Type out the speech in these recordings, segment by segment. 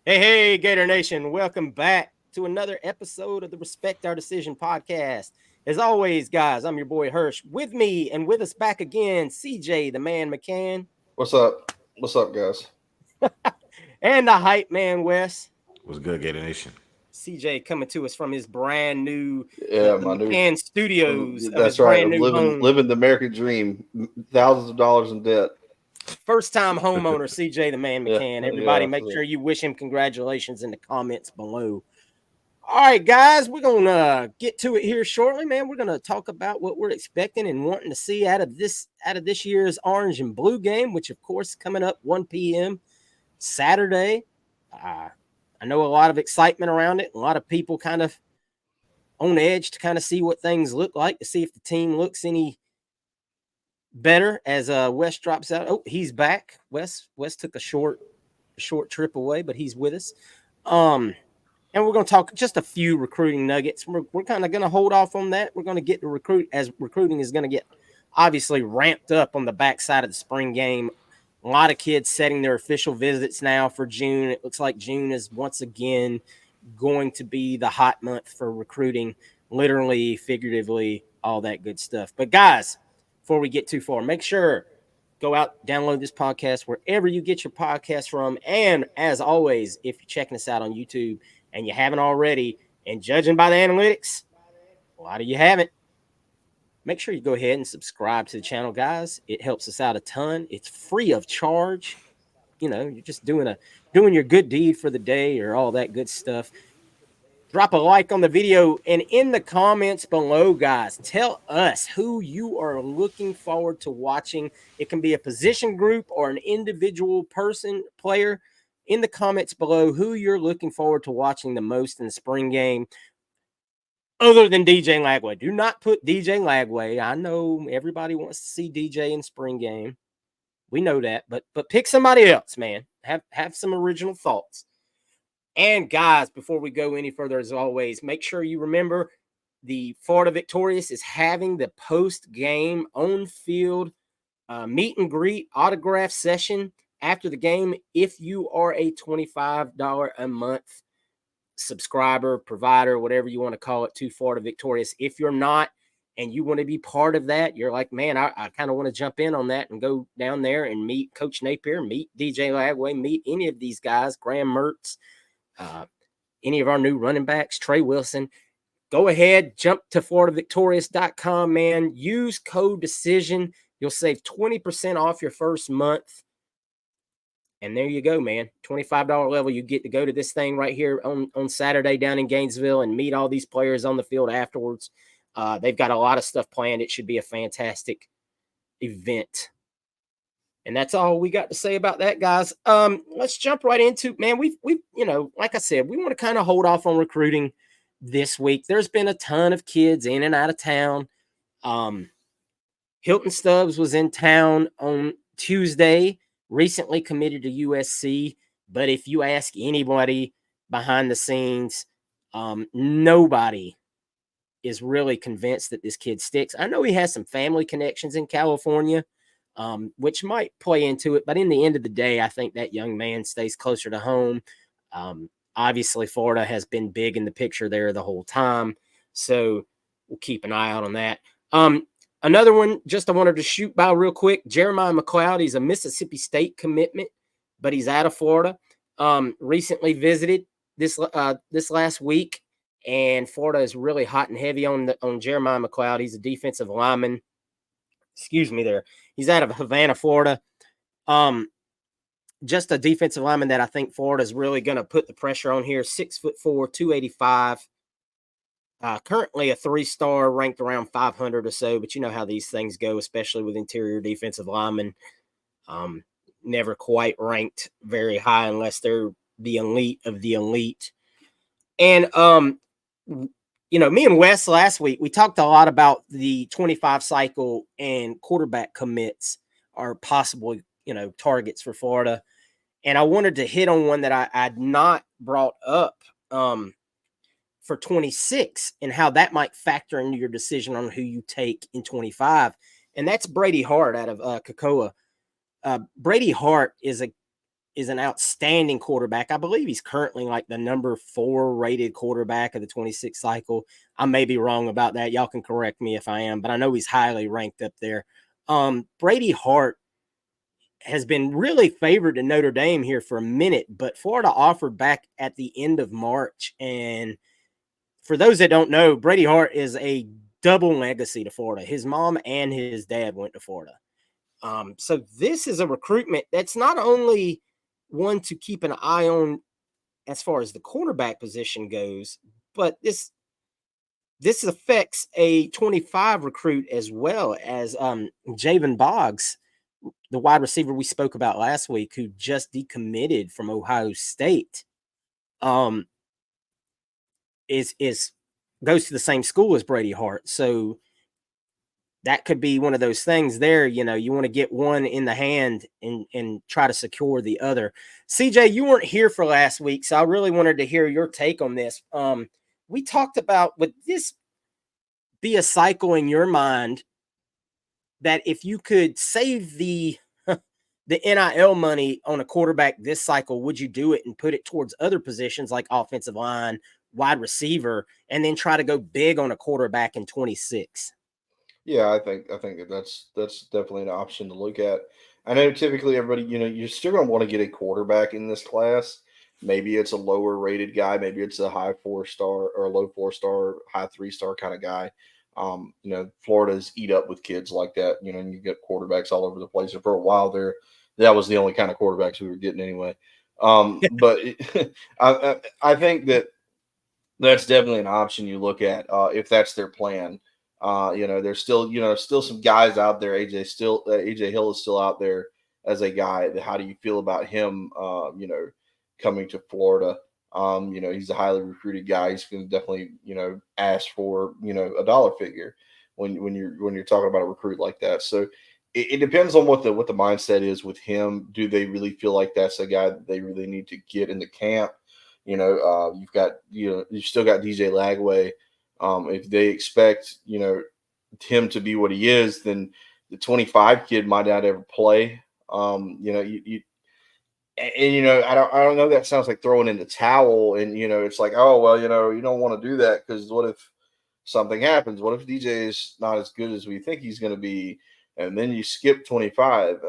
Hey, Gator Nation, welcome back to another episode of the Respect Our Decision podcast. As always, guys, I'm your boy Hirsch. With me and with us back again, CJ, the man McCann, What's up? What's up, guys? and the hype man Wes. Was good, Gator Nation. CJ coming to us from his brand new, Yeah, the my new. McCann Studios of his That's right. brand I'm new living home. living the American dream. Thousands of dollars in debt. First time homeowner, CJ, the man Yeah, McCann. Everybody, yeah. make sure you wish him congratulations in the comments below. All right, guys, we're gonna get to it here shortly, man. We're gonna talk about what we're expecting and wanting to see out of this year's orange and blue game, which of course is coming up 1 p.m. Saturday. I know a lot of excitement around it. A lot of people kind of on edge to kind of see what things look like, to see if the team looks any better as Wes drops out. Oh, he's back. Wes took a short trip away, but he's with us. And we're going to talk just a few recruiting nuggets. We're kind of going to hold off on that. We're going to get to recruiting is going to get obviously ramped up on the backside of the spring game. A lot of kids setting their official visits now for June. It looks like June is once again going to be the hot month for recruiting, literally, figuratively, all that good stuff. But guys, before we get too far, make sure go out, download this podcast wherever you get your podcast from. And as always, if you're checking us out on YouTube and you haven't already, and judging by the analytics, a lot of you haven't, make sure you go ahead and subscribe to the channel, guys. It helps us out a ton. It's free of charge. You know, you're just doing your good deed for the day or all that good stuff. Drop a like on the video, and in the comments below, guys, tell us who you are looking forward to watching. It can be a position group or an individual person, player. In the comments below, who you're looking forward to watching the most in the spring game, other than DJ Lagway. Do not put DJ Lagway. I know everybody wants to see DJ in spring game. We know that, but pick somebody else, man. Have some original thoughts. And guys, before we go any further, as always, make sure you remember the Florida Victorious is having the post-game on-field meet and greet autograph session after the game. If you are a $25 a month subscriber, provider, whatever you want to call it, to Florida Victorious. If you're not and you want to be part of that, you're like, man, I kind of want to jump in on that and go down there and meet Coach Napier, meet DJ Lagway, meet any of these guys, Graham Mertz, any of our new running backs, Trey Wilson. Go ahead, jump to FloridaVictorious.com, man. Use code DECISION. You'll save 20% off your first month. And there you go, man. $25 level. You get to go to this thing right here on Saturday down in Gainesville and meet all these players on the field afterwards. They've got a lot of stuff planned. It should be a fantastic event. And that's all we got to say about that, guys. Let's jump right into, man. We've like I said, we want to kind of hold off on recruiting this week. There's been a ton of kids in and out of town. Hilton Stubbs was in town on Tuesday, recently committed to USC. But if you ask anybody behind the scenes, nobody is really convinced that this kid sticks. I know he has some family connections in California, which might play into it. But in the end of the day, I think that young man stays closer to home. Obviously, Florida has been big in the picture there the whole time. So we'll keep an eye out on that. Another one, just I wanted to shoot by real quick. Jeremiah McLeod, he's a Mississippi State commitment, but he's out of Florida. Recently visited this last week, and Florida is really hot and heavy on Jeremiah McLeod. He's a defensive lineman. Excuse me there. He's out of Havana, Florida. Just a defensive lineman that I think Florida is really going to put the pressure on here. 6'4", 285. Currently a 3-star, ranked around 500 or so, but you know how these things go, especially with interior defensive linemen. Never quite ranked very high unless they're the elite of the elite. And, me and Wes last week, we talked a lot about the 25 cycle and quarterback commits are possible, targets for Florida. And I wanted to hit on one that I'd not brought up for 26 and how that might factor into your decision on who you take in 25. And that's Brady Hart out of Kakoa. Brady Hart is is an outstanding quarterback. I believe he's currently like the number 4 rated quarterback of the 26 cycle. I may be wrong about that. Y'all can correct me if I am, but I know he's highly ranked up there. Brady Hart has been really favored in Notre Dame here for a minute, but Florida offered back at the end of March. And for those that don't know, Brady Hart is a double legacy to Florida. His mom and his dad went to Florida. So this is a recruitment that's not only one to keep an eye on as far as the quarterback position goes, but this affects a 25 recruit as well as Javen Boggs, the wide receiver we spoke about last week, who just decommitted from Ohio State. Um, is goes to the same school as Brady Hart, so that could be one of those things there. You want to get one in the hand and try to secure the other. CJ, you weren't here for last week, so I really wanted to hear your take on this. We talked about, would this be a cycle in your mind that if you could save the NIL money on a quarterback this cycle, would you do it and put it towards other positions like offensive line, wide receiver, and then try to go big on a quarterback in 26? Yeah, I think that's definitely an option to look at. I know typically everybody, you're still going to want to get a quarterback in this class. Maybe it's a lower rated guy, maybe it's a high 4 star or a low 4 star, high 3 star kind of guy. Florida's eat up with kids like that, and you get quarterbacks all over the place. And for a while there, that was the only kind of quarterbacks we were getting anyway. But I think that that's definitely an option you look at if that's their plan. There's still still some guys out there. AJ Hill is still out there as a guy. How do you feel about him? Coming to Florida. He's a highly recruited guy. He's going to definitely ask for a dollar figure when you're talking about a recruit like that. So it depends on what the mindset is with him. Do they really feel like that's a guy that they really need to get in the camp? You've still got DJ Lagway. If they expect him to be what he is, then the 25 kid might not ever play. I don't know. That sounds like throwing in the towel, and it's like, oh well, you don't want to do that because what if something happens? What if DJ is not as good as we think he's going to be, and then you skip 25?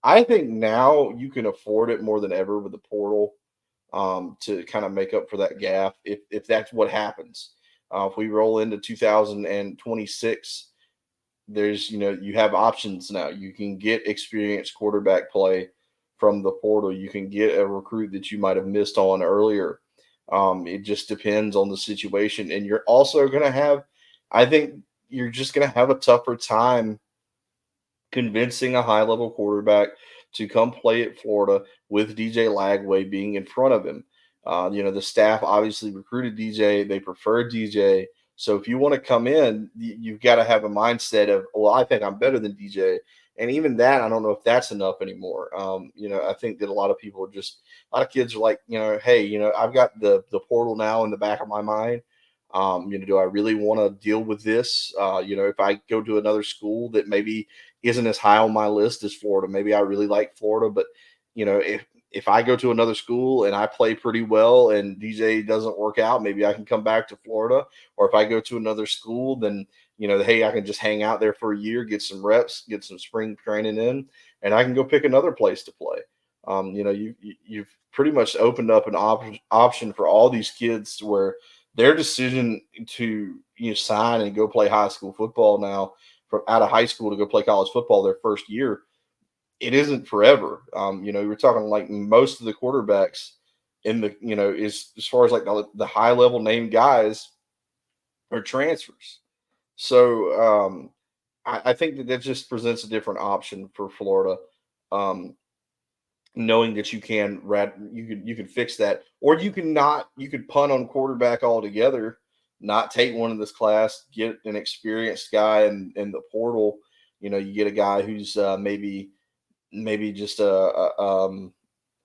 I think now you can afford it more than ever with the portal to kind of make up for that gap if that's what happens. If we roll into 2026, you have options now. You can get experienced quarterback play from the portal. You can get a recruit that you might have missed on earlier. It just depends on the situation, and you're also going to have. I think you're just going to have a tougher time convincing a high level quarterback to come play at Florida with DJ Lagway being in front of him. The staff obviously recruited DJ, they prefer DJ. So if you want to come in, you've got to have a mindset of, well, I think I'm better than DJ. And even that, I don't know if that's enough anymore. I think that a lot of people are just, a lot of kids are like, hey, I've got the portal now in the back of my mind. Do I really want to deal with this? If I go to another school that maybe isn't as high on my list as Florida, maybe I really like Florida, but if I go to another school and I play pretty well and DJ doesn't work out, maybe I can come back to Florida. Or if I go to another school, then hey, I can just hang out there for a year, get some reps, get some spring training in, and I can go pick another place to play. You've pretty much opened up an option for all these kids to where their decision to sign and go play high school football now from out of high school to go play college football their first year, it isn't forever. We're talking like most of the quarterbacks in the is as far as like the high level name guys are transfers. So I think that just presents a different option for Florida. Um, Knowing that you can fix that, or you could punt on quarterback altogether, not take one in this class, get an experienced guy in the portal. You get a guy who's maybe just a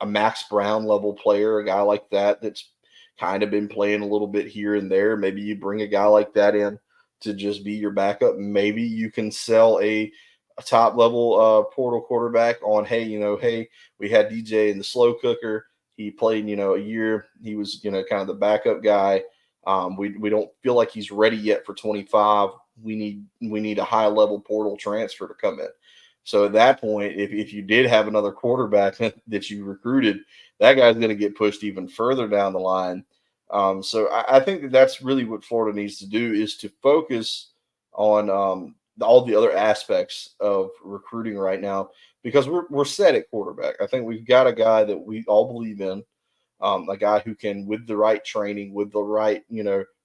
Max Brown level player, a guy like that that's kind of been playing a little bit here and there. Maybe you bring a guy like that in to just be your backup. Maybe you can sell a top level portal quarterback on, hey, hey, we had DJ in the slow cooker. He played, a year. He was, kind of the backup guy. We don't feel like he's ready yet for 25. We need a high level portal transfer to come in. So at that point, if you did have another quarterback that you recruited, that guy's going to get pushed even further down the line. So I think that that's really what Florida needs to do, is to focus on all the other aspects of recruiting right now, because we're set at quarterback. I think we've got a guy that we all believe in, a guy who can, with the right training, with the right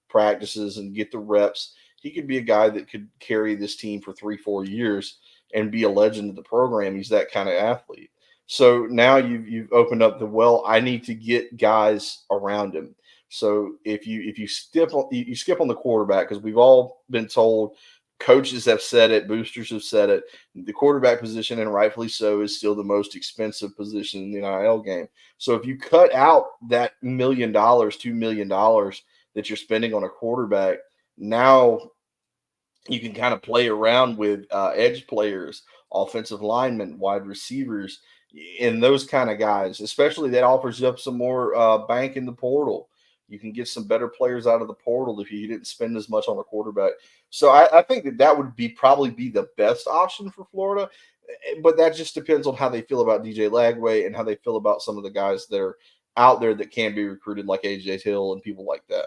practices, and get the reps. He could be a guy that could carry this team for 3-4 years and be a legend of the program. He's that kind of athlete. So now you've opened up the, well, I need to get guys around him. So if you skip on the quarterback, because we've all been told, coaches have said it, boosters have said it, the quarterback position, and rightfully so, is still the most expensive position in the NIL game. So if you cut out that $1 million, $2 million that you're spending on a quarterback, now you can kind of play around with edge players, offensive linemen, wide receivers, and those kind of guys. Especially, that offers you up some more bank in the portal. You can get some better players out of the portal if you didn't spend as much on a quarterback. So I think that would be probably be the best option for Florida. But that just depends on how they feel about DJ Lagway and how they feel about some of the guys that are out there that can be recruited, like AJ Hill and people like that.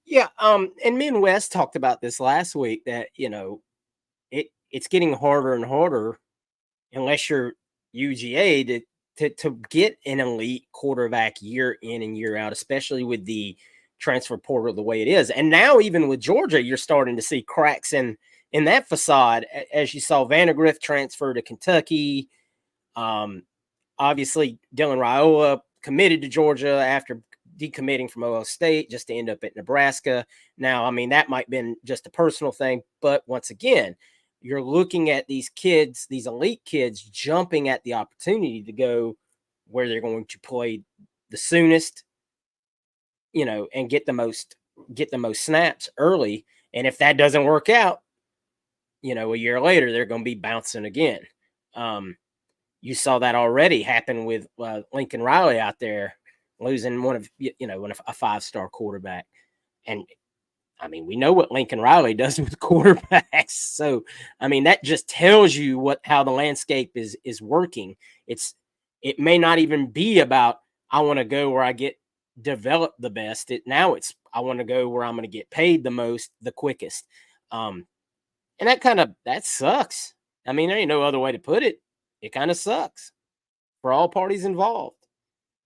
Yeah, and me and Wes talked about this last week, that it's getting harder and harder, unless you're UGA, to get an elite quarterback year in and year out, especially with the transfer portal the way it is. And now even with Georgia, you're starting to see cracks in that facade, as you saw Vandergrift transfer to Kentucky. Um, Obviously, Dylan Raiola committed to Georgia after decommitting from Ohio State, just to end up at Nebraska. Now, I mean, that might have been just a personal thing, but once again, you're looking at these kids, these elite kids, jumping at the opportunity to go where they're going to play the soonest, and get the most snaps early. And if that doesn't work out, a year later, they're going to be bouncing again. You saw that already happen with Lincoln Riley out there, losing a 5-star quarterback. And I mean, we know what Lincoln Riley does with quarterbacks. So I mean, that just tells you how the landscape is working. It may not even be about, I want to go where I get developed the best. It's I want to go where I'm going to get paid the most, the quickest. And that sucks. I mean, there ain't no other way to put it. It kind of sucks for all parties involved.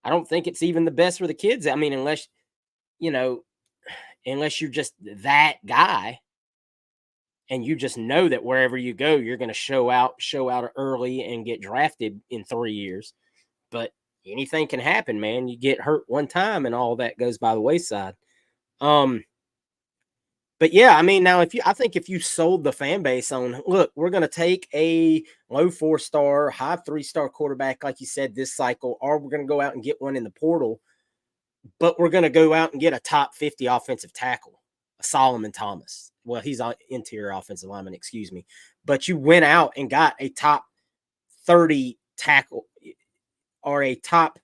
I don't think it's even the best for the kids. I mean, you know, unless you're just that guy, and you just know that wherever you go, you're going to show out early and get drafted in 3 years. But anything can happen, man. You get hurt one time and all that goes by the wayside. Um, but yeah, I mean, now I think if you sold the fan base on, look, we're going to take a low 4-star, high 3-star quarterback, like you said, this cycle, or we're going to go out and get one in the portal, but we're going to go out and get a top 50 offensive tackle, a Solomon Thomas. Well, he's an interior offensive lineman, excuse me. But you went out and got a top 30 tackle, or a top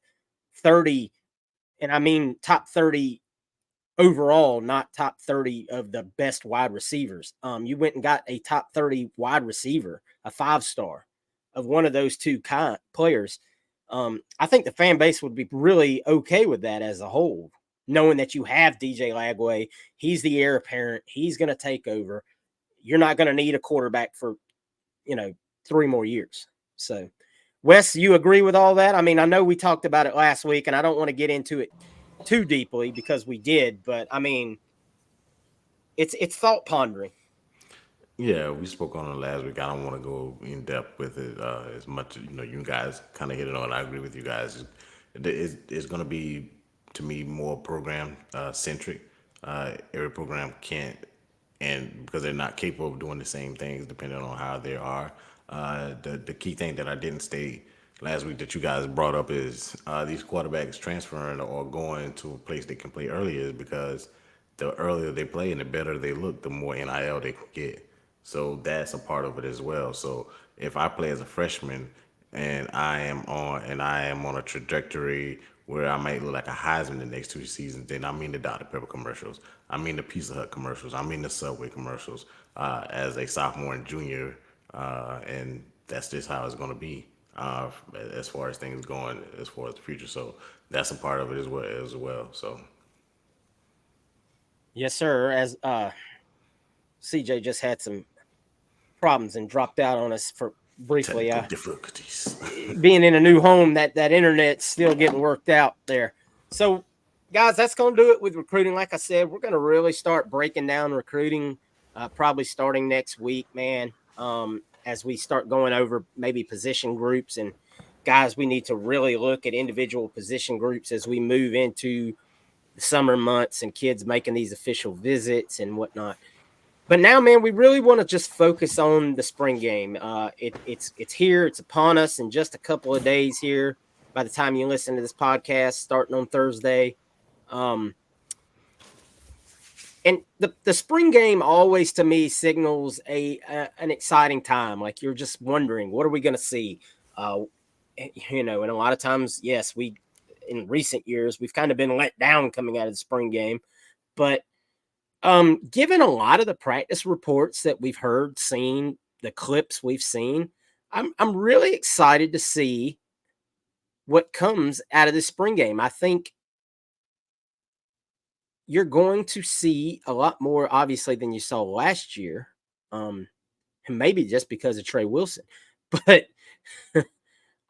30, and I mean top 30 overall, not top 30 of the best wide receivers. You went and got a top 30 wide receiver, a 5-star of one of those two players. I think the fan base would be really okay with that as a whole, knowing that you have DJ Lagway. He's the heir apparent. He's going to take over. You're not going to need a quarterback for, 3 more years. So, Wes, you agree with all that? I mean, I know we talked about it last week, and I don't want to get into it too deeply because we did, but I mean, it's thought pondering. Yeah, we spoke on it last week. I don't want to go in depth with it as much. You guys kind of hit it on. I agree with you guys. It's going to be, to me, more program centric. Every program can't, and because they're not capable of doing the same things, depending on how they are. The key thing that I didn't state last week that you guys brought up is these quarterbacks transferring or going to a place they can play earlier, is because the earlier they play and the better they look, the more NIL they can get. So that's a part of it as well. So if I play as a freshman and I am on a trajectory where I might look like a Heisman the next 2 seasons, then I mean the Dr. Pepper commercials, I mean the Pizza Hut commercials, I mean the Subway commercials as a sophomore and junior, and that's just how it's going to be as far as things going as far as the future. So that's a part of it as well. So Yes, sir. As CJ just had some problems and dropped out on us for briefly. technical difficulties. Being in a new home, that internet's still getting worked out there. So, guys, that's going to do it with recruiting. Like I said, we're going to really start breaking down recruiting, probably starting next week, man. As we start going over maybe position groups and guys, we need to really look at individual position groups as we move into the summer months and kids making these official visits and whatnot. But now, man, we really want to just focus on the spring game. It's here, it's upon us in just a couple of days here. By the time you listen to this podcast, starting on Thursday, um, and the spring game always to me signals an exciting time. Like you're just wondering, what are we going to see? Uh, and a lot of times, yes, we in recent years we've kind of been let down coming out of the spring game, but given a lot of the practice reports that we've heard, seen, the clips we've seen, I'm really excited to see what comes out of this spring game. I think you're going to see a lot more, obviously, than you saw last year. And maybe just because of Trey Wilson, but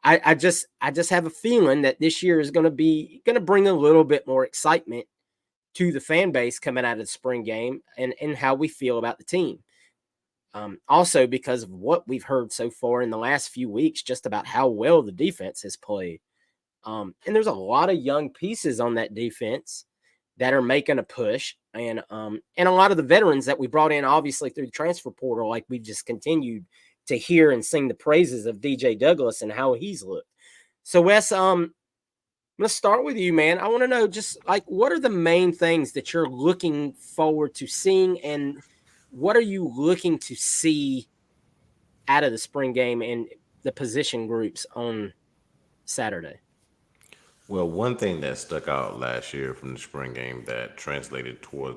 I just have a feeling that this year is going to bring a little bit more excitement to the fan base coming out of the spring game and how we feel about the team. Also, because of what we've heard so far in the last few weeks, just about how well the defense has played. And there's a lot of young pieces on that defense that are making a push, and a lot of the veterans that we brought in, obviously through the transfer portal, like we've just continued to hear and sing the praises of DJ Douglas and how he's looked. So, Wes, I'm gonna start with you, man. I want to know just like what are the main things that you're looking forward to seeing, and what are you looking to see out of the spring game and the position groups on Saturday? Well, one thing that stuck out last year from the spring game that translated toward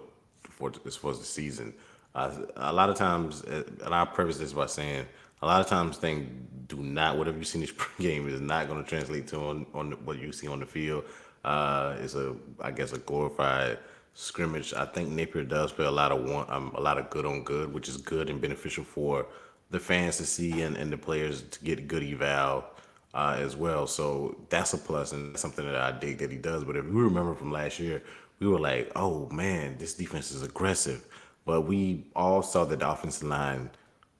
for as far as the season, a lot of times, and I'll preface this by saying, a lot of times things do not. Whatever you see in the spring game is not going to translate to on what you see on the field. It's I guess a glorified scrimmage. I think Napier does play a lot of good on good, which is good and beneficial for the fans to see and the players to get good eval as well. So that's a plus, and that's something that I dig that he does. But if we remember from last year, we were like, oh man, this defense is aggressive. But we all saw that the offensive line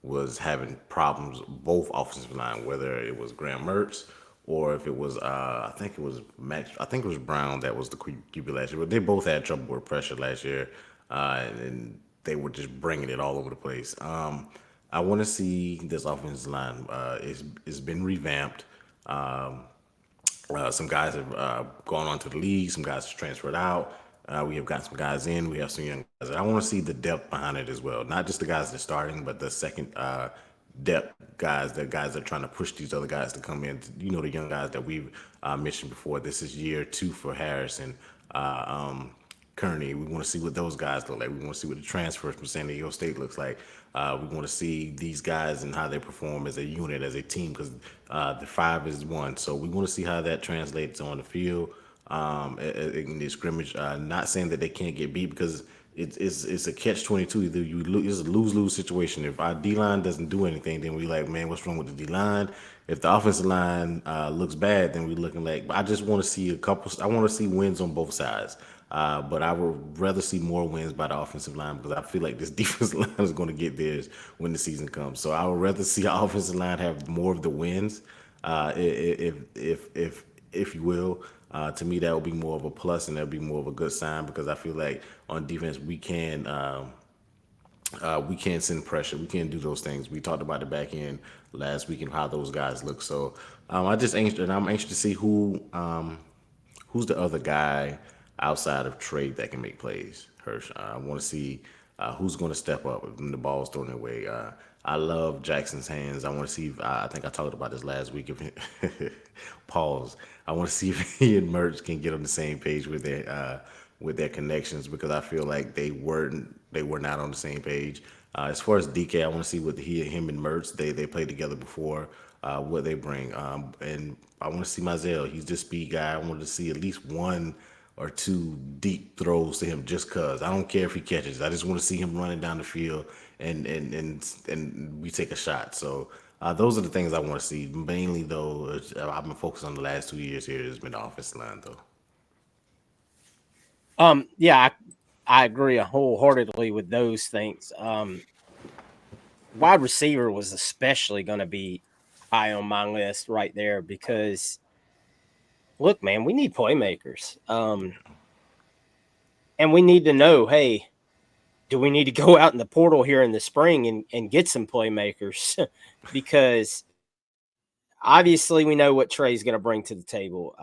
was having problems, both offensive line, whether it was Graham Mertz or if it was, I think it was Max, I think it was Brown that was the QB last year. But they both had trouble with pressure last year, and they were just bringing it all over the place. I want to see this offensive line. It's been revamped. Some guys have gone on to the league. Some guys have transferred out. We have got some guys in. We have some young guys. I want to see the depth behind it as well. Not just the guys that are starting, but the second depth guys, the guys that are trying to push these other guys to come in. You know, the young guys that we've mentioned before. This is year 2 for Harrison. Kearney. We want to see what those guys look like. We want to see what the transfers from San Diego State looks like. We want to see these guys and how they perform as a unit, as a team, because the 5 is 1. So we want to see how that translates on the field in the scrimmage. Not saying that they can't get beat because it's a catch-22. Either you lose, it's a lose-lose situation. If our D line doesn't do anything, then we like, man, what's wrong with the D line? If the offensive line looks bad, then we're looking like. But I just want to see a couple. I want to see wins on both sides. But I would rather see more wins by the offensive line because I feel like this defensive line is going to get theirs when the season comes. So I would rather see our offensive line have more of the wins, if you will. To me, that would be more of a plus, and that would be more of a good sign because I feel like on defense we can send pressure. We can do those things. We talked about the back end last week and how those guys look. So I'm anxious to see who's the other guy outside of Trey that can make plays. Hirsch. I want to see. Who's going to step up when the ball's thrown away? I love Jackson's hands. I want to see. I think I talked about this last week. If pause. I want to see if he and Mertz can get on the same page with their connections, because I feel like they were not on the same page. As far as DK, I want to see what him and Mertz, they played together before, what they bring. And I want to see Mizell. He's this speed guy. I want to see at least one or two deep throws to him, just cause. I don't care if he catches. I just want to see him running down the field and we take a shot. So those are the things I want to see. Mainly though, I've been focused on the last 2 years here. It's been the offensive line though. Yeah, I agree wholeheartedly with those things. Wide receiver was especially going to be high on my list right there because, look, man, we need playmakers. And we need to know, hey, do we need to go out in the portal here in the spring and get some playmakers? Because obviously we know what Trey's going to bring to the table.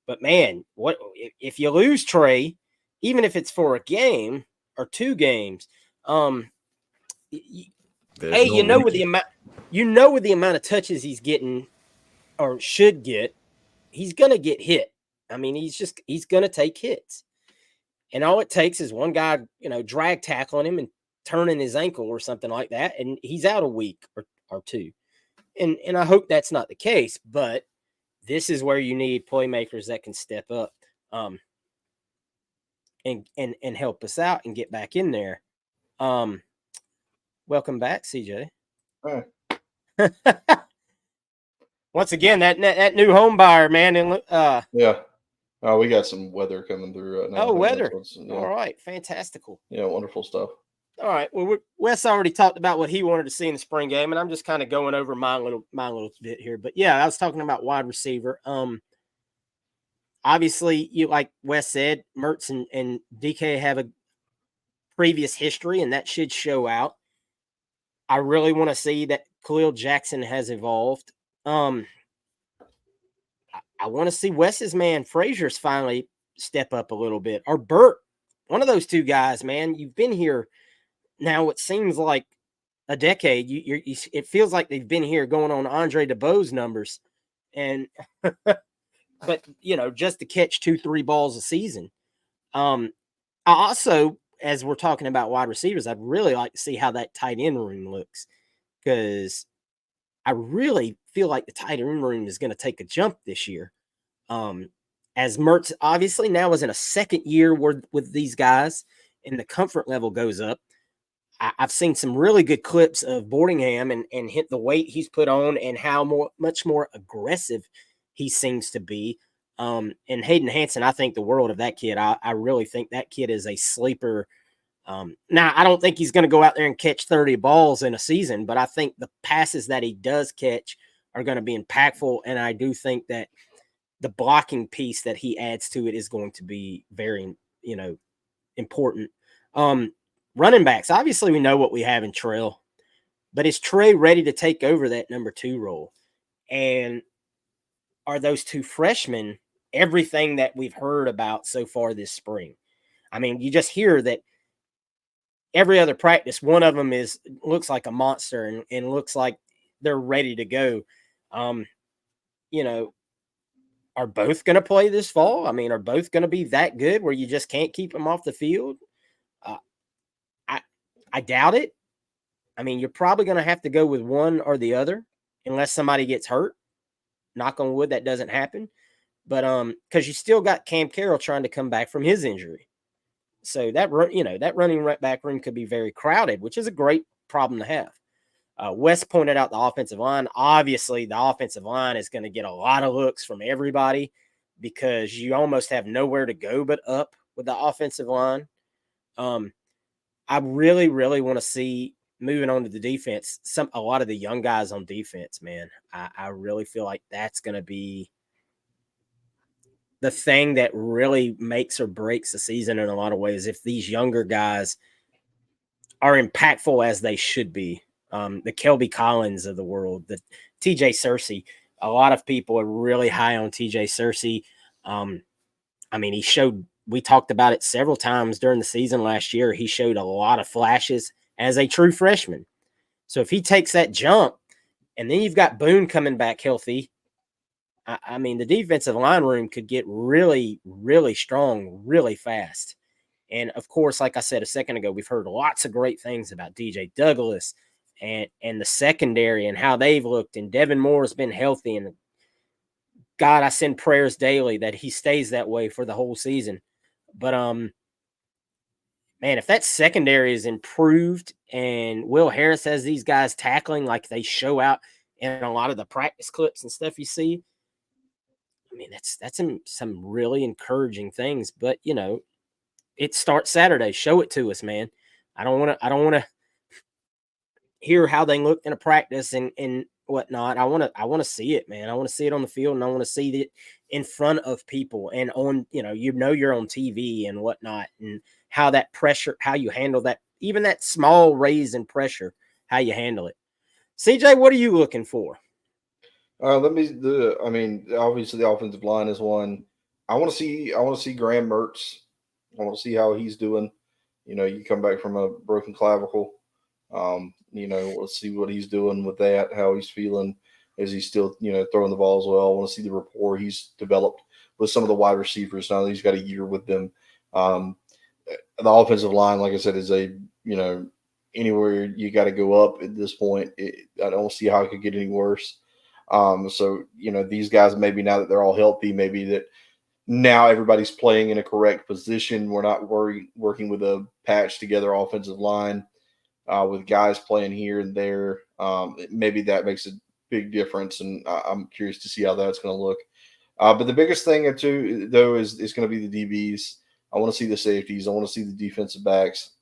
But man, what if you lose Trey, even if it's for a game or 2 games? There's Hey, no Ricky. with the amount of touches he's getting or should get, he's going to get hit. I mean, he's going to take hits. And all it takes is one guy, drag tackling him and turning his ankle or something like that, and he's out a week or 2. And I hope that's not the case, but this is where you need playmakers that can step up and help us out and get back in there. Welcome back, CJ. All Once again, that new home buyer, man, and yeah. We got some weather coming through right now. weather. Yeah. All right, fantastical. Yeah, wonderful stuff. All right. Well, Wes already talked about what he wanted to see in the spring game, and I'm just kind of going over my little bit here. But yeah, I was talking about wide receiver. Obviously, like Wes said, Mertz and DK have a previous history, and that should show out. I really want to see that Khalil Jackson has evolved. I want to see Wes's man Frazier's finally step up a little bit, or Burt, one of those two guys. Man, you've been here now. It seems like a decade. It feels like they've been here going on Andre DeBoe's numbers, and but just to catch 2-3 balls a season. I also, as we're talking about wide receivers, I'd really like to see how that tight end room looks, because I really feel like the tight end room is going to take a jump this year. As Mertz obviously now is in a second year with these guys, and the comfort level goes up. I've seen some really good clips of Boardingham and hit the weight he's put on and how much more aggressive he seems to be. And Hayden Hansen, I think the world of that kid. I really think that kid is a sleeper. Now, I don't think he's going to go out there and catch 30 balls in a season, but I think the passes that he does catch are going to be impactful. And I do think that the blocking piece that he adds to it is going to be very, important. Running backs, obviously we know what we have in Trail, but is Trey ready to take over that number 2 role? And are those 2 freshmen everything that we've heard about so far this spring? I mean, you just hear that every other practice, one of them looks like a monster and looks like they're ready to go. Are both going to play this fall? I mean, are both going to be that good where you just can't keep them off the field? I doubt it. I mean, you're probably going to have to go with one or the other unless somebody gets hurt. Knock on wood, that doesn't happen. But because you still got Cam Carroll trying to come back from his injury. So that running back room could be very crowded, which is a great problem to have. Wes pointed out the offensive line. Obviously, the offensive line is going to get a lot of looks from everybody because you almost have nowhere to go but up with the offensive line. I really, really want to see, moving on to the defense, a lot of the young guys on defense, man. I really feel like that's going to be the thing that really makes or breaks the season in a lot of ways. If these younger guys are impactful as they should be, the Kelby Collins of the world, the TJ Searcy, a lot of people are really high on TJ Searcy. I mean, he showed we talked about it several times during the season last year. He showed a lot of flashes as a true freshman. So if he takes that jump, and then you've got Boone coming back healthy, I mean, the defensive line room could get really, really strong really fast. And of course, like I said a second ago, we've heard lots of great things about DJ Douglas and the secondary and how they've looked. And Devin Moore's been healthy. And God, I send prayers daily that he stays that way for the whole season. But man, if that secondary is improved and Will Harris has these guys tackling like they show out in a lot of the practice clips and stuff you see, I mean, that's some really encouraging things. But it starts Saturday. Show it to us, man. I don't want to hear how they looked in a practice and whatnot. I want to see it, man. I want to see it on the field, and I want to see it in front of people and on you're on TV and whatnot, and how that pressure, how you handle that, even that small raise in pressure, how you handle it. CJ, what are you looking for? Let me do. I mean, obviously the offensive line is one. I want to see. I want to see Graham Mertz. I want to see how he's doing. You come back from a broken clavicle. Let's see what he's doing with that. How he's feeling. Is he still throwing the ball as well? I want to see the rapport he's developed with some of the wide receivers now that he's got a year with them. Um, the offensive line, like I said, is a anywhere you got to go up at this point. I don't see how it could get any worse. So these guys, maybe now that they're all healthy, maybe that now everybody's playing in a correct position. We're not working with a patch together offensive line with guys playing here and there. Maybe that makes a big difference, and I'm curious to see how that's going to look. But the biggest thing too, though, is going to be the DBs. I want to see the safeties. I want to see the defensive backs.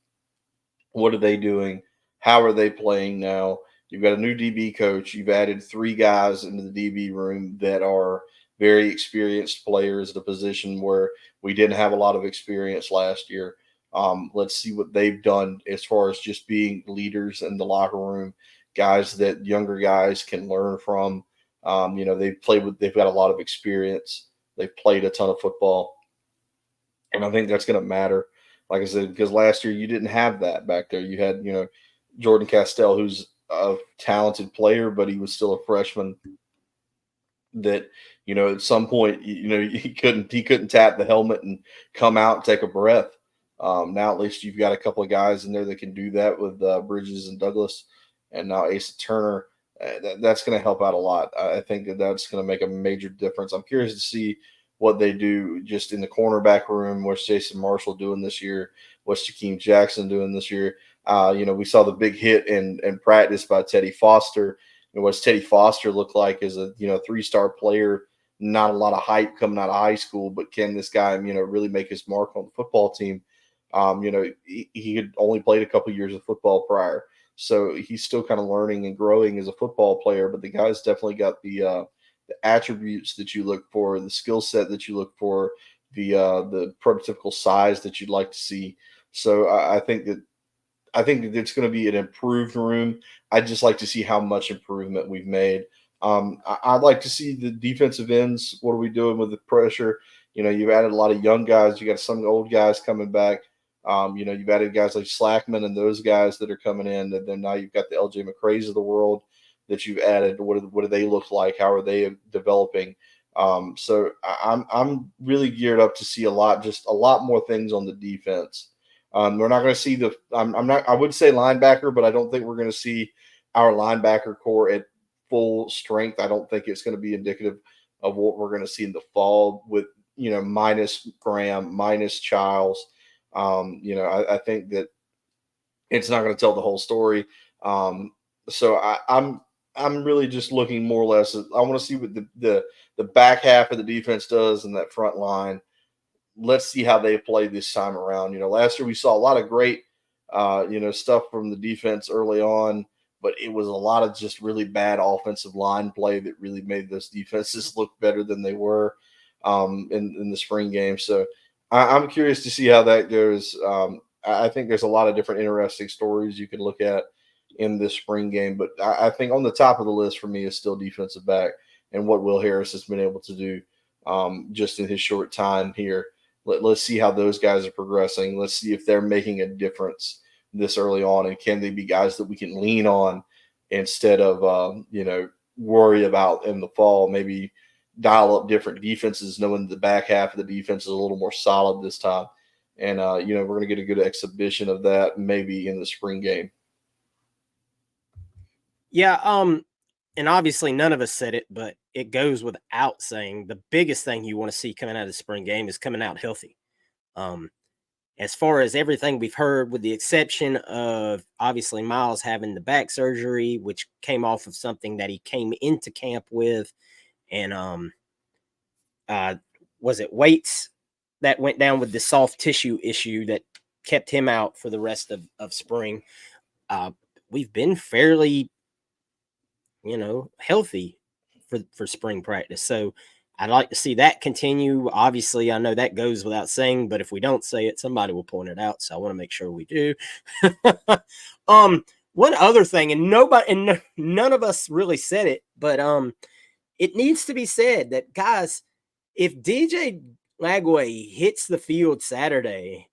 What are they doing? How are they playing now? You've got a new DB coach. You've added 3 guys into the DB room that are very experienced players at a position where we didn't have a lot of experience last year. Let's see what they've done as far as just being leaders in the locker room, guys that younger guys can learn from. They've got a lot of experience. They've played a ton of football, and I think that's going to matter. Like I said, because last year you didn't have that back there. You had, Jordan Castell, who's a talented player, but he was still a freshman. That at some point, he couldn't tap the helmet and come out and take a breath. Now at least you've got a couple of guys in there that can do that with Bridges and Douglas, and now Asa Turner. That's going to help out a lot. I think that's going to make a major difference. I'm curious to see what they do just in the cornerback room. What's Jason Marshall doing this year? What's Jakeem Jackson doing this year? We saw the big hit in practice by Teddy Foster. And what's Teddy Foster look like as a 3-star player? Not a lot of hype coming out of high school, but can this guy really make his mark on the football team? He had only played a couple years of football prior, so he's still kind of learning and growing as a football player. But the guy's definitely got the attributes that you look for, the skill set that you look for, the prototypical size that you'd like to see. So I think that it's going to be an improved room. I'd just like to see how much improvement we've made. I'd like to see the defensive ends. What are we doing with the pressure? You've added a lot of young guys. You got some old guys coming back. You've added guys like Slackman and those guys that are coming in. And then now you've got the LJ McCrays of the world that you've added. What do they look like? How are they developing? So I'm really geared up to see just a lot more things on the defense. We're not going to see I'm not. I would say linebacker, but I don't think we're going to see our linebacker core at full strength. I don't think it's going to be indicative of what we're going to see in the fall with minus Graham, minus Childs. I think that it's not going to tell the whole story. So I'm really just looking more or less. I want to see what the back half of the defense does in that front line. Let's see how they play this time around. Last year we saw a lot of great, stuff from the defense early on, but it was a lot of just really bad offensive line play that really made those defenses look better than they were in the spring game. So I'm curious to see how that goes. I think there's a lot of different interesting stories you can look at in this spring game, but I think on the top of the list for me is still defensive back and what Will Harris has been able to do just in his short time here. Let's see how those guys are progressing. Let's see if they're making a difference this early on, and can they be guys that we can lean on instead of worry about in the fall. Maybe dial up different defenses, knowing the back half of the defense is a little more solid this time. And we're going to get a good exhibition of that maybe in the spring game. Yeah, and obviously none of us said it, but it goes without saying the biggest thing you want to see coming out of the spring game is coming out healthy. Um, as far as everything we've heard, with the exception of obviously Miles having the back surgery, which came off of something that he came into camp with, and was it weights that went down with the soft tissue issue that kept him out for the rest of spring. We've been fairly, healthy for spring practice. So I'd like to see that continue. Obviously, I know that goes without saying, but if we don't say it, somebody will point it out. So I want to make sure we do. One other thing, and none of us really said it, but it needs to be said that, guys, if DJ Lagway hits the field Saturday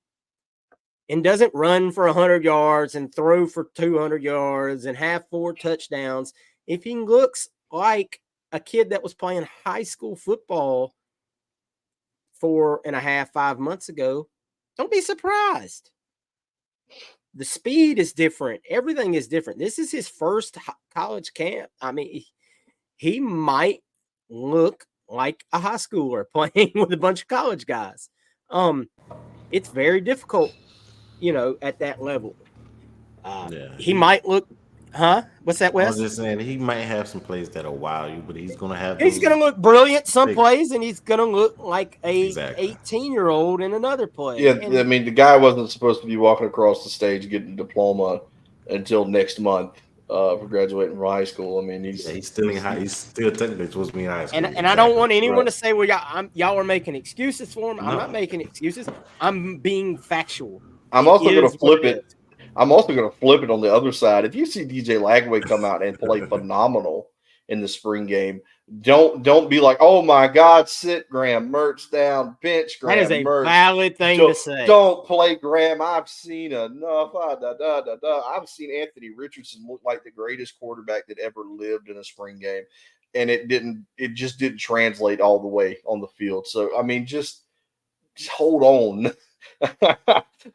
and doesn't run for 100 yards and throw for 200 yards and have 4 touchdowns, if he looks like a kid that was playing high school football 4.5, 5 months ago, don't be surprised. The speed is different. Everything is different. This is his first college camp. I mean, he might look like a high schooler playing with a bunch of college guys. It's very difficult, at that level. He might look, What's that, Wes? I was just saying he might have some plays that'll wow you, but he's gonna have. He's going to look brilliant some plays, and he's going to look like a Exactly. 18-year-old in another play. Yeah, And, I mean, the guy wasn't supposed to be walking across the stage getting a diploma until next month for graduating from high school. I mean, he's still in high. He's still technically supposed to be in high school. and I don't want anyone to say, well, y'all are making excuses for him. No. I'm not making excuses. I'm being factual. I'm also going to flip it. I'm also going to flip it on the other side. If you see DJ Lagway come out and play phenomenal in the spring game, don't be like, oh my God, sit Graham Mertz down, bench Graham Mertz. That is a valid thing to say. Don't play Graham. I've seen enough. I've seen Anthony Richardson look like the greatest quarterback that ever lived in a spring game, and it just didn't translate all the way on the field. So I mean, just hold on.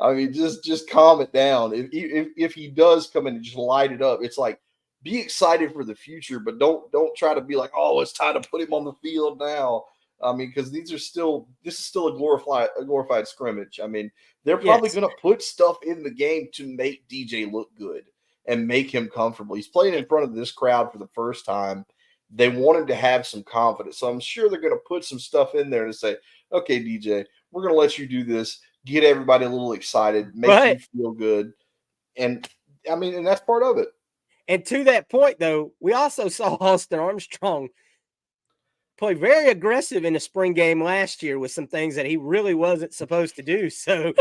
I mean, just calm it down. If he does come in and just light it up, it's like, be excited for the future, but don't try to be like, oh, it's time to put him on the field now. I mean, because this is still a glorified scrimmage. I mean, they're probably going to put stuff in the game to make DJ look good and make him comfortable. He's playing in front of this crowd for the first time. They want him to have some confidence. So I'm sure they're going to put some stuff in there to say, okay, DJ, we're going to let you do this. Get everybody a little excited, make you feel good. And I mean, and that's part of it. And to that point, though, we also saw Austin Armstrong play very aggressive in the spring game last year with some things that he really wasn't supposed to do. So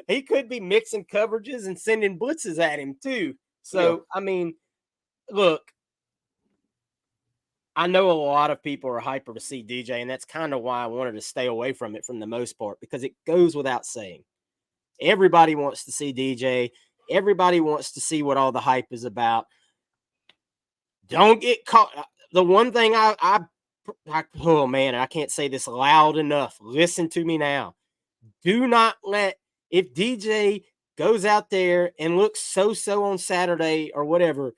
he could be mixing coverages and sending blitzes at him too. So, I mean, look, I know a lot of people are hyper to see DJ, and that's kind of why I wanted to stay away from it from the most part, because it goes without saying. Everybody wants to see DJ. Everybody wants to see what all the hype is about. Don't get caught. The one thing oh man, I can't say this loud enough. Listen to me now. Do not if DJ goes out there and looks so on Saturday or whatever,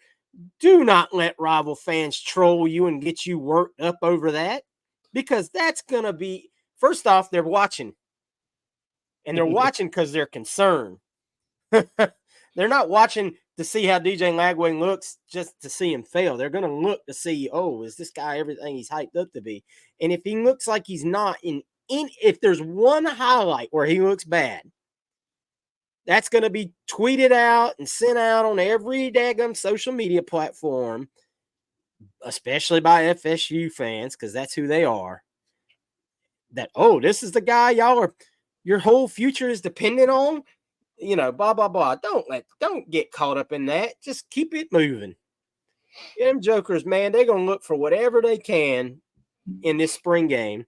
do not let rival fans troll you and get you worked up over that, because that's going to be, first off, they're watching. And they're watching because they're concerned. They're not watching to see how DJ Lagway looks just to see him fail. They're going to look to see, oh, is this guy everything he's hyped up to be? And if he looks like he's not, if there's one highlight where he looks bad, that's going to be tweeted out and sent out on every daggum social media platform, especially by FSU fans, because that's who they are. That, oh, this is the guy your whole future is dependent on, blah, blah, blah. Don't get caught up in that. Just keep it moving. Them jokers, man, they're going to look for whatever they can in this spring game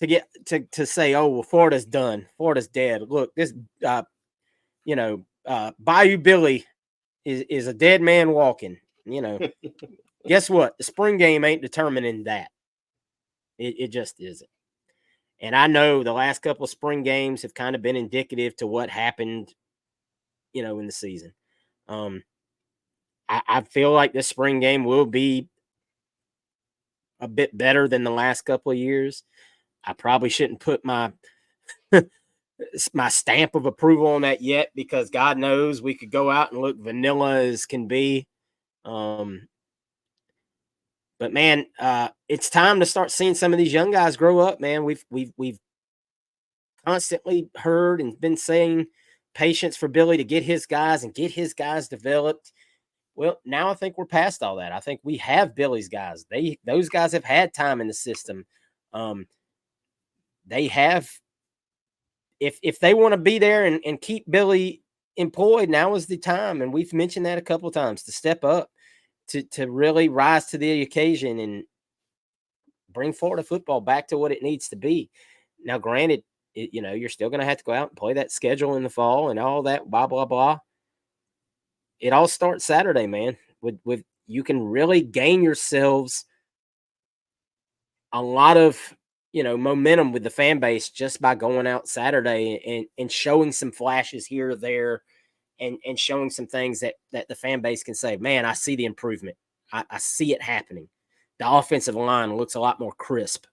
to say, oh well, Florida's done, Florida's dead. Look, this Bayou Billy is a dead man walking. You know, guess what? The spring game ain't determining that. It just isn't. And I know the last couple of spring games have kind of been indicative to what happened, in the season. Um, I feel like this spring game will be a bit better than the last couple of years. I probably shouldn't put my stamp of approval on that yet because God knows we could go out and look vanilla as can be. Um, but man, it's time to start seeing some of these young guys grow up. Man, we've constantly heard and been saying patience for Billy to get his guys and get his guys developed. Well, now I think we're past all that. I think we have Billy's guys. Those guys have had time in the system. Um, they have if they want to be there and keep Billy employed, now is the time. And we've mentioned that a couple of times to step up, to really rise to the occasion and bring Florida football back to what it needs to be. Now, granted, you're still going to have to go out and play that schedule in the fall and all that, blah, blah, blah. It all starts Saturday, man. With you can really gain yourselves a lot of momentum with the fan base just by going out Saturday and showing some flashes here or there and showing some things that the fan base can say, man, I see the improvement. I see it happening. The offensive line looks a lot more crisp.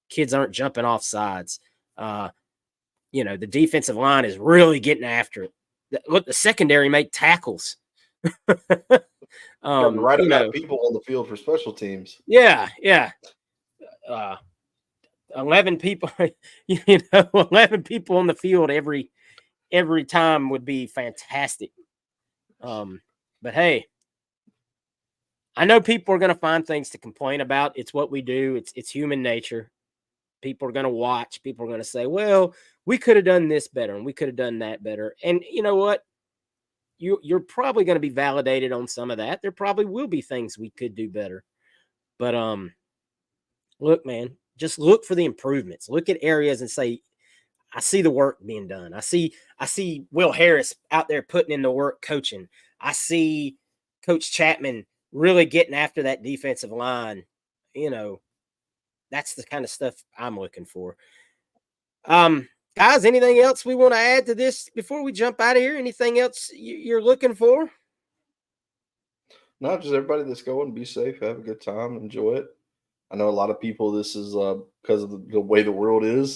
Kids aren't jumping off sides. The defensive line is really getting after it. Look, the secondary made tackles. Got the right You amount know, of people on the field for special teams. yeah. Uh, 11 people, 11 people on the field every time would be fantastic. But hey, I know people are going to find things to complain about. It's what we do. It's human nature. People are going to watch. People are going to say, well, we could have done this better and we could have done that better. And you know what? You're probably going to be validated on some of that. There probably will be things we could do better. But look, man, just look for the improvements. Look at areas and say, I see the work being done. I see Will Harris out there putting in the work coaching. I see Coach Chapman really getting after that defensive line. That's the kind of stuff I'm looking for. Guys, anything else we want to add to this before we jump out of here? Anything else you're looking for? Not just everybody that's going, be safe, have a good time, enjoy it. I know a lot of people. This is because of the way the world is.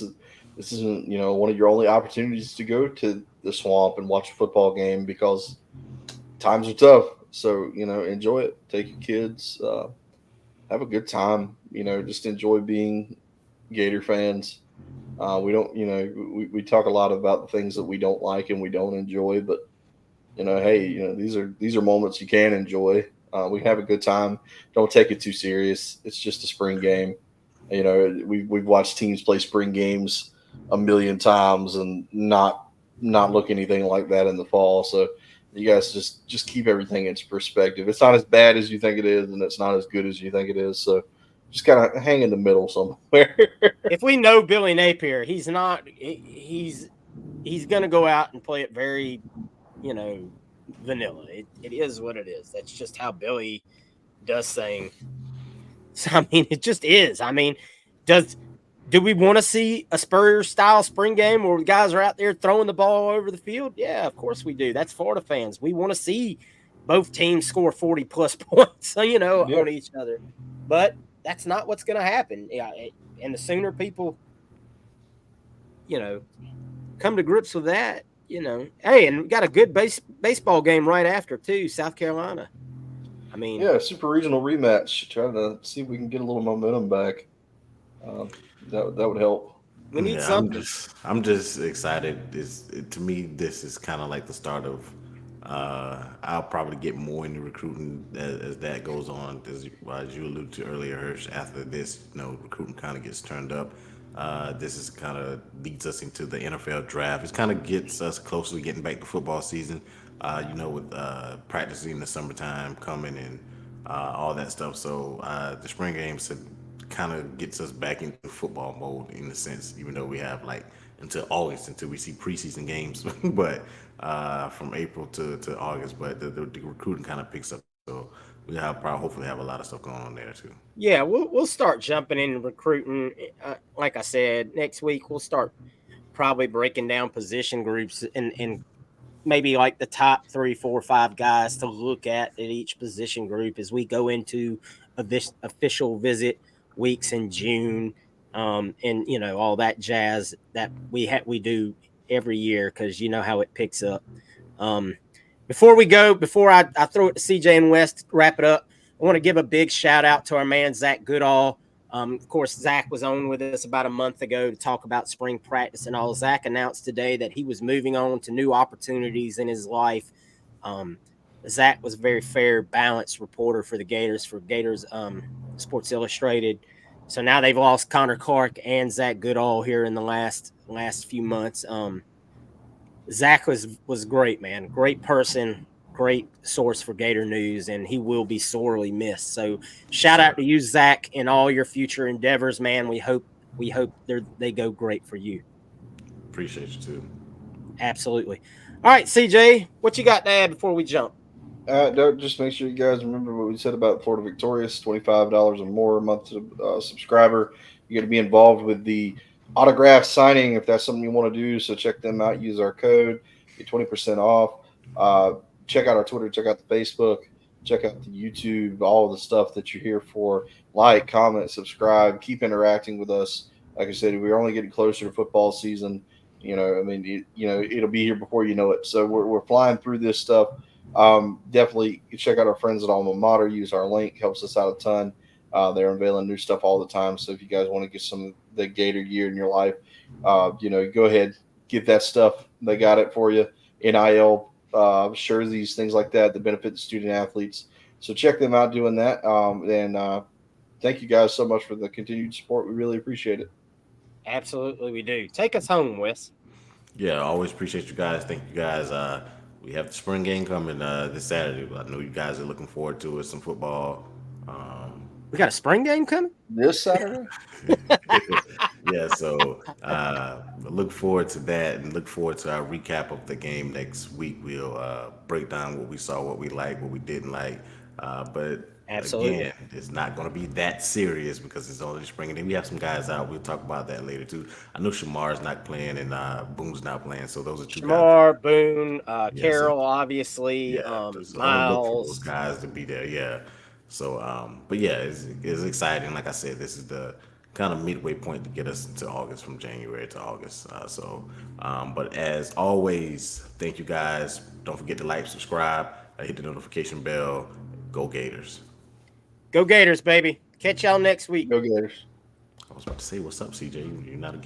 This isn't one of your only opportunities to go to the swamp and watch a football game because times are tough. So enjoy it. Take your kids. Have a good time. Just enjoy being Gator fans. We don't, we talk a lot about the things that we don't like and we don't enjoy, but hey, these are moments you can enjoy. We have a good time. Don't take it too serious. It's just a spring game. We've watched teams play spring games a million times and not look anything like that in the fall. So you guys just keep everything into perspective. It's not as bad as you think it is, and it's not as good as you think it is. So just kind of hang in the middle somewhere. If we know Billy Napier, he's not. He's going to go out and play it very, vanilla. It is what it is. That's just how Billy does things. So, I mean, it just is. I mean, do we want to see a Spurrier style spring game where the guys are out there throwing the ball all over the field? Yeah, of course we do. That's Florida fans. We want to see both teams score 40 plus points, Yeah. on each other. But that's not what's going to happen. Yeah, and the sooner people, you know, come to grips with that, hey, and we got a good baseball game right after too, South Carolina. I mean, Yeah, super regional rematch. Trying to see if we can get a little momentum back. Um, that would help. we need Yeah, I'm something. just I'm just excited. To me, this is kind of like the start of. I'll probably get more into recruiting as that goes on. As you alluded to earlier, Hirsch, after this, recruiting kind of gets turned up. This is kind of leads us into the NFL draft. It kind of gets us closer to getting back to football season. With practicing in the summertime coming and all that stuff. So the spring games kind of gets us back into football mode in a sense, even though we have like until August until we see preseason games, but from April to August, but the recruiting kind of picks up. So we have probably hopefully have a lot of stuff going on there too. Yeah, we'll start jumping in recruiting. Like I said, next week we'll start probably breaking down position groups and maybe like the top 3, 4, 5 guys to look at each position group as we go into official visit weeks in June, and all that jazz that we do every year because you know how it picks up. Um, before I throw it to CJ and West to wrap it up, I want to give a big shout out to our man Zach Goodall. Of course, Zach was on with us about a month ago to talk about spring practice and all. Zach announced today that he was moving on to new opportunities in his life. Um, Zach was a very fair, balanced reporter for the Gators Sports Illustrated. So now they've lost Connor Clark and Zach Goodall here in the last few months. Zach was great, man. Great person, great source for Gator news, and he will be sorely missed. So Yes, shout out sir. to you, Zach, in all your future endeavors, man. We hope they go great for you. Appreciate you too. Absolutely. All right, CJ, what you got to add before we jump? Don't just make sure you guys remember what we said about Florida Victorious. $25 or more a month to subscriber. You're going to be involved with the autograph signing if that's something you want to do. So check them out. Use our code. Get 20% off. Uh, check out our Twitter. Check out the Facebook. Check out the YouTube. All of the stuff that you're here for. Like, comment, subscribe. Keep interacting with us. Like I said, we're only getting closer to football season. I mean, it'll be here before you know it. So we're flying through this stuff. Definitely check out our friends at Alma Mater. Use our link, helps us out a ton. They're unveiling new stuff all the time. So if you guys want to get some of the Gator gear in your life, go ahead, get that stuff. They got it for you. NIL, jerseys, things like that that benefit the student athletes. So check them out doing that. And thank you guys so much for the continued support. We really appreciate it. Absolutely, we do. Take us home, Wes. Yeah, I always appreciate you guys. Thank you guys. We have the spring game coming this Saturday. I know you guys are looking forward to it. Some football. Um, We got a spring game coming. This Saturday? yeah, so look forward to that and look forward to our recap of the game next week. We'll break down what we saw, what we liked, what we didn't like. But Absolutely. again, it's not going to be that serious because it's only spring. And then we have some guys out. We'll talk about that later too. I know Shamar's not playing and Boone's not playing, so those are two guys. Shamar, Boone, Yeah, so Carroll, obviously, yeah, so only look for those Miles. guys to be there. Yeah. So, but yeah, it's exciting. Like I said, this is the kind of midway point to get us into August from January to August. But as always, thank you guys. Don't forget to like, subscribe, hit the notification bell. Go Gators. Go Gators, baby. Catch y'all next week. Go Gators. I was about to say, what's up, CJ? You're not a